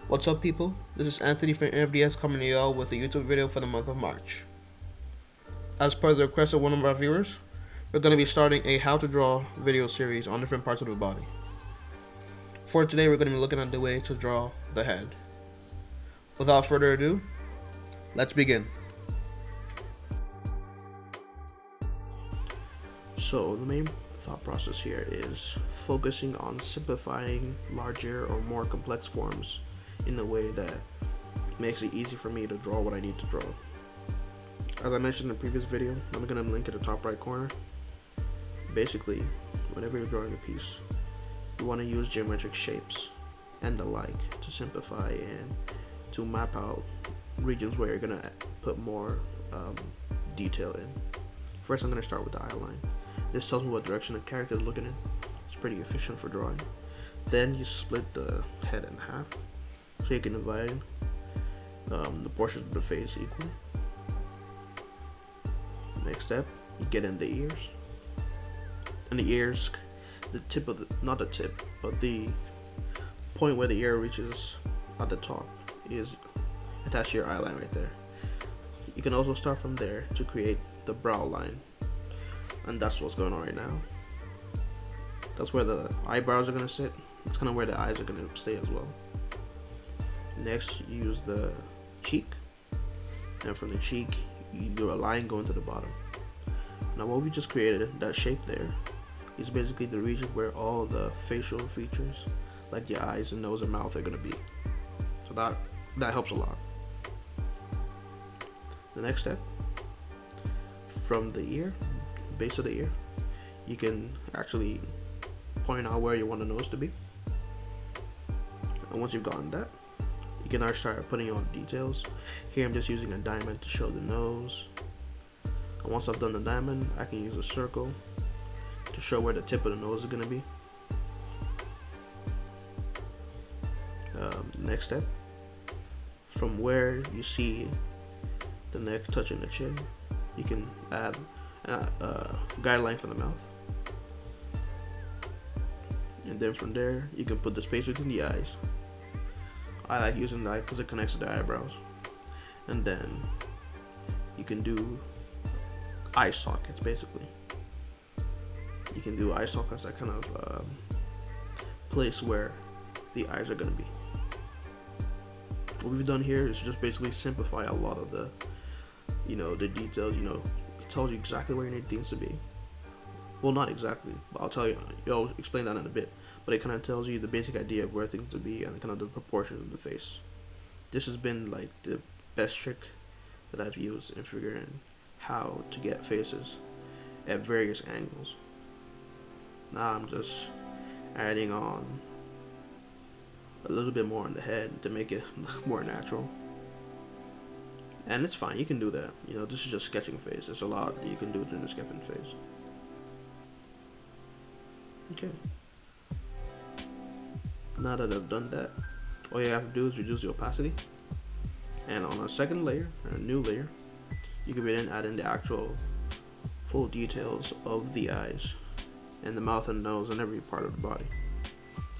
What's up, people? This is Anthony from NFDS coming to y'all with a YouTube video for the month of March. As per the request of one of our viewers, we're going to be starting a how to draw video series on different parts of the body. For today, we're going to be looking at the way to draw the head. Without further ado, let's begin. So the main thought process here is focusing on simplifying larger or more complex forms in a way that makes it easy for me to draw what I need to draw. As I mentioned in the previous video, I'm going to link at the top right corner. Basically, whenever you're drawing a piece, you want to use geometric shapes and the like to simplify and to map out regions where you're going to put more detail in. First, I'm going to start with the eye line. This tells me what direction the character is looking in. It's pretty efficient for drawing. Then you split the head in half so you can divide the portions of the face equally. Next step, you get in the ears. And the ears, the tip of the, not the tip, but the point where the ear reaches at the top is attached to your eye line right there. You can also start from there to create the brow line. And that's what's going on right now. That's where the eyebrows are going to sit. It's kind of where the eyes are going to stay as well. Next, you use the cheek, and from the cheek you do a line going to the bottom. Now what we just created, that shape there, is basically the region where all the facial features like the eyes and nose and mouth are going to be. So that helps a lot. The next step, from the ear, base of the ear, you can actually point out where you want the nose to be. And once you've gotten that, you can now start putting on details. Here I'm just using a diamond to show the nose. And once I've done the diamond, I can use a circle to show where the tip of the nose is going to be. Next step, from where you see the neck touching the chin, you can add a guideline for the mouth. And then from there, you can put the space between the eyes. I like using that because it connects to the eyebrows. And then you can do eye sockets, basically. You can do eye sockets, that kind of place where the eyes are going to be. What we've done here is just basically simplify a lot of the, the details. It tells you exactly where you need things to be. Well, not exactly, but I'll explain that in a bit. But it kind of tells you the basic idea of where things to be and kind of the proportions of the face. This has been like the best trick that I've used in figuring how to get faces at various angles. Now I'm just adding on a little bit more on the head to make it more natural. And it's fine, you can do that. This is just sketching face. There's a lot you can do during the sketching phase. Okay. Now that I've done that, all you have to do is reduce the opacity. And on a second layer, or a new layer, you can then add in the actual full details of the eyes and the mouth and nose and every part of the body.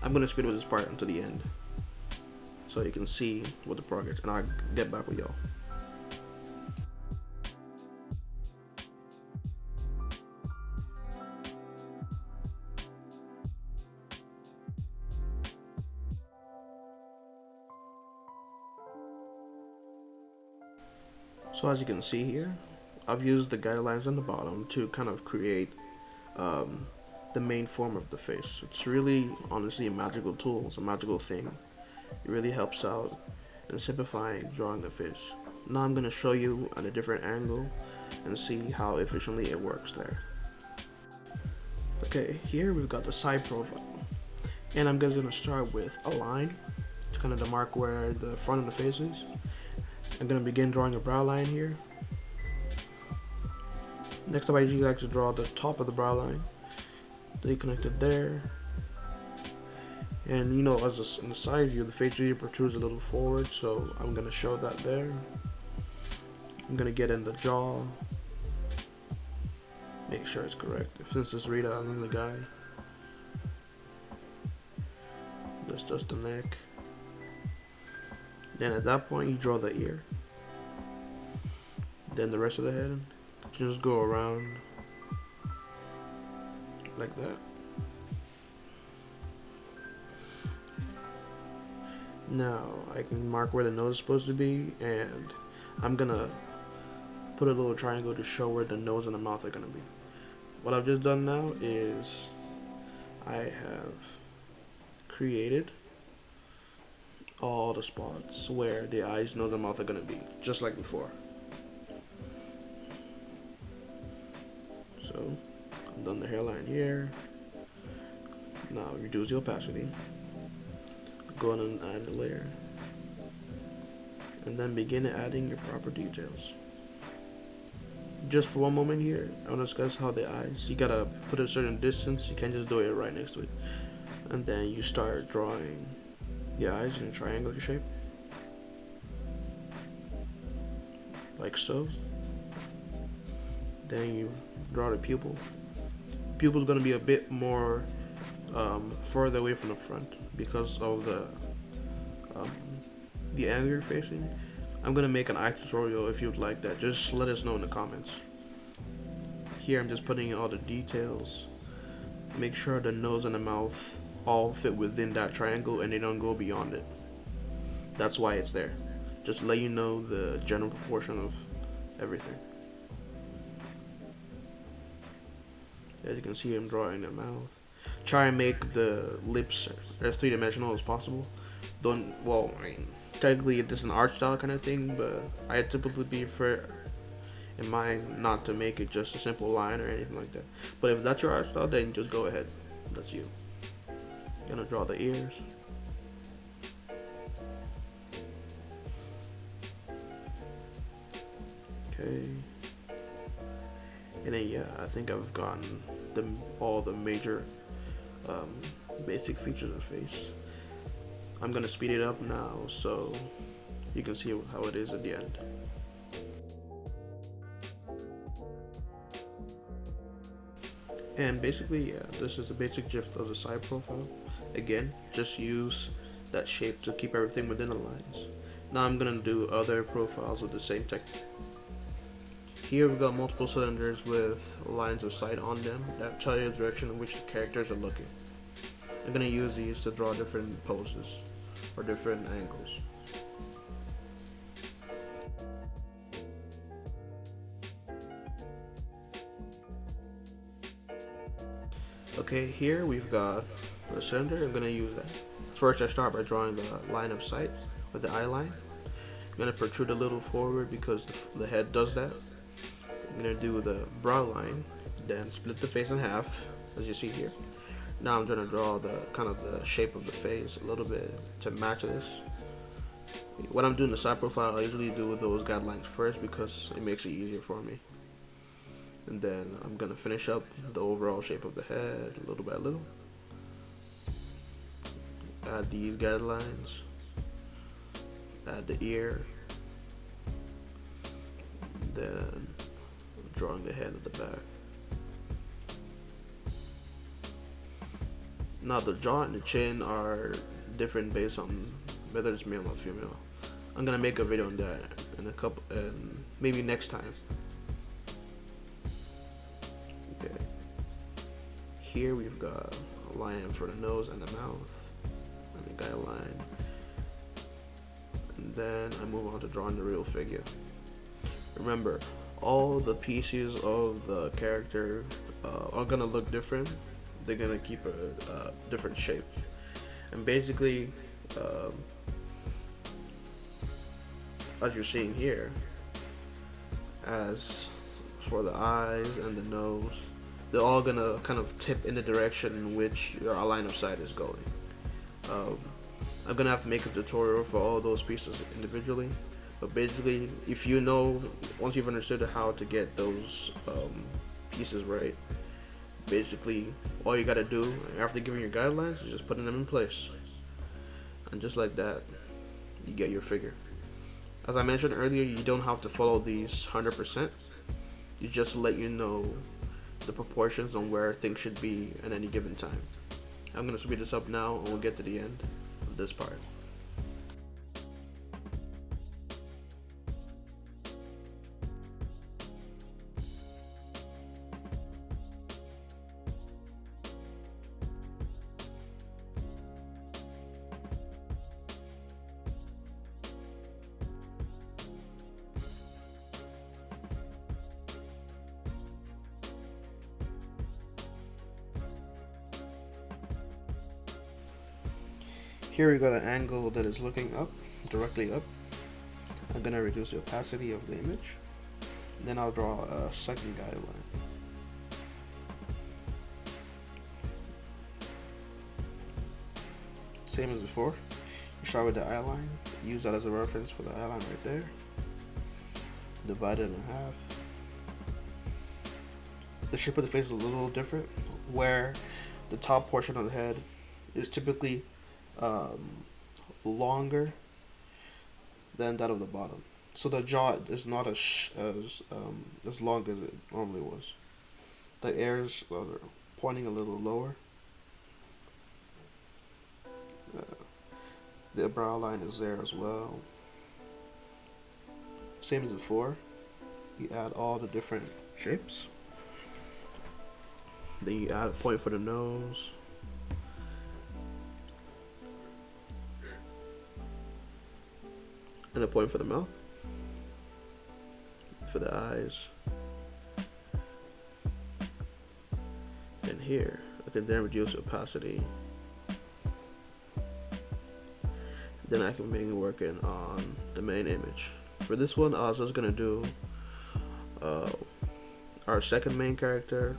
I'm going to speed with this part until the end so you can see what the progress, and I'll get back with y'all. So as you can see here, I've used the guidelines on the bottom to kind of create the main form of the face. It's really, honestly, a magical tool. It's a magical thing. It really helps out in simplifying drawing the face. Now I'm going to show you at a different angle and see how efficiently it works there. Okay, here we've got the side profile. And I'm just going to start with a line to kind of mark where the front of the face is. I'm going to begin drawing a brow line here. Next up, I usually like to draw the top of the brow line. They connected there. And as in the side view, the face really protrudes a little forward, so I'm going to show that there. I'm going to get in the jaw. Make sure it's correct. Since it's Rita and then the guy. That's just the neck. Then at that point you draw the ear. Then the rest of the head, just go around like that. Now I can mark where the nose is supposed to be, and I'm gonna put a little triangle to show where the nose and the mouth are gonna be. What I've just done now is I have created all the spots where the eyes, nose, and mouth are gonna be, just like before. So I've done the hairline here. Now reduce the opacity. Go on and add a layer, and then begin adding your proper details. Just for one moment here, I want to discuss how the eyes, you gotta put a certain distance, you can't just do it right next to it. And then you start drawing the eyes in a triangular shape, like so. Then you draw the pupil. Pupil's gonna be a bit more further away from the front because of the angle you're facing. I'm gonna make an eye tutorial if you'd like that. Just let us know in the comments. Here I'm just putting in all the details. Make sure the nose and the mouth all fit within that triangle and they don't go beyond it. That's why it's there. Just let you know the general proportion of everything. As you can see, I'm drawing the mouth. Try and make the lips as three-dimensional as possible. Don't, well, I mean, technically it's an art style kind of thing, but I typically prefer in mind not to make it just a simple line or anything like that. But if that's your art style, then just go ahead. That's you. Gonna draw the ears. Okay. And then yeah, I think I've gotten all the major basic features of the face. I'm gonna speed it up now so you can see how it is at the end. And basically, yeah, this is the basic gist of the side profile. Again, just use that shape to keep everything within the lines. Now I'm gonna do other profiles with the same technique. Here we've got multiple cylinders with lines of sight on them that tell you the direction in which the characters are looking. I'm going to use these to draw different poses or different angles. Okay, here we've got the cylinder. I'm going to use that. First I start by drawing the line of sight with the eye line. I'm going to protrude a little forward because the head does that. I'm going to do the brow line, then split the face in half, as you see here. Now I'm going to draw the kind of the shape of the face a little bit to match this. When I'm doing the side profile, I usually do those guidelines first because it makes it easier for me. And then I'm going to finish up the overall shape of the head little by little. Add these guidelines. Add the ear. Then drawing the head at the back. Now the jaw and the chin are different based on whether it's male or female. I'm gonna make a video on that in a couple, and maybe next time. Okay. Here we've got a line for the nose and the mouth, and the guideline. And then I move on to drawing the real figure. Remember, all the pieces of the character are gonna look different. They're gonna keep a different shape, and basically, as you're seeing here, as for the eyes and the nose, they're all gonna kind of tip in the direction in which your line of sight is going. I'm gonna have to make a tutorial for all those pieces individually. But basically, if you know, once you've understood how to get those pieces right, basically all you gotta do after giving your guidelines is just putting them in place. And just like that, you get your figure. As I mentioned earlier, you don't have to follow these 100%. You just let you know the proportions on where things should be at any given time. I'm gonna speed this up now and we'll get to the end of this part. Here we got an angle that is looking up, directly up. I'm gonna reduce the opacity of the image. Then I'll draw a second guideline. Same as before. You start with the eye line. Use that as a reference for the eye line right there. Divide it in half. The shape of the face is a little different, where the top portion of the head is typically longer than that of the bottom. So the jaw is not as long as it normally was. The ears are pointing a little lower. The brow line is there as well. Same as before. You add all the different shapes. Then you add a point for the nose. And a point for the mouth. For the eyes. And here, I can then reduce opacity. Then I can begin working on the main image. For this one, I was just gonna do our second main character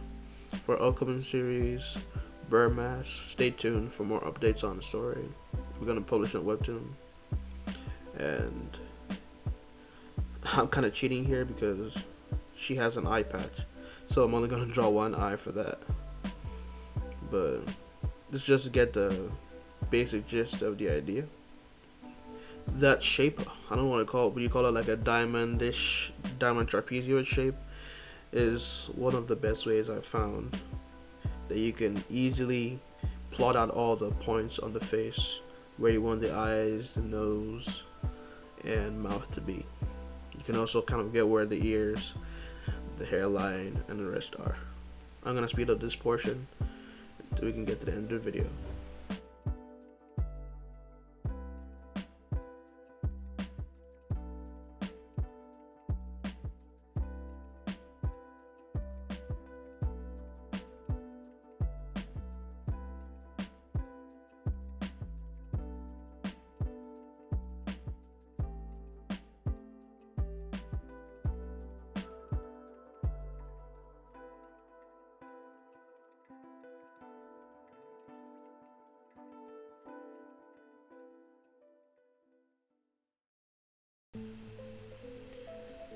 for our upcoming series, Burmash. Stay tuned for more updates on the story. We're gonna publish on Webtoon. And I'm kind of cheating here because she has an eye patch, so I'm only gonna draw one eye for that. But let's just get the basic gist of the idea. That shape, I don't want to call it, but you call it like a diamond trapezoid shape, is one of the best ways I've found that you can easily plot out all the points on the face where you want the eyes, the nose, and mouth to be. You can also kind of get where the ears, the hairline, and the rest are. I'm gonna speed up this portion until we can get to the end of the video.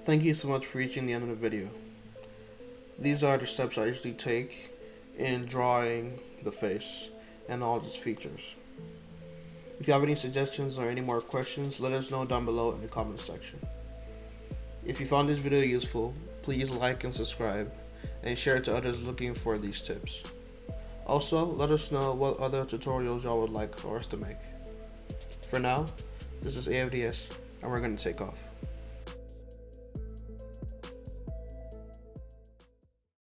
Thank you so much for reaching the end of the video. These are the steps I usually take in drawing the face and all its features. If you have any suggestions or any more questions, let us know down below in the comment section. If you found this video useful, please like and subscribe and share it to others looking for these tips. Also, let us know what other tutorials y'all would like for us to make. For now, this is AFDS and we're going to take off.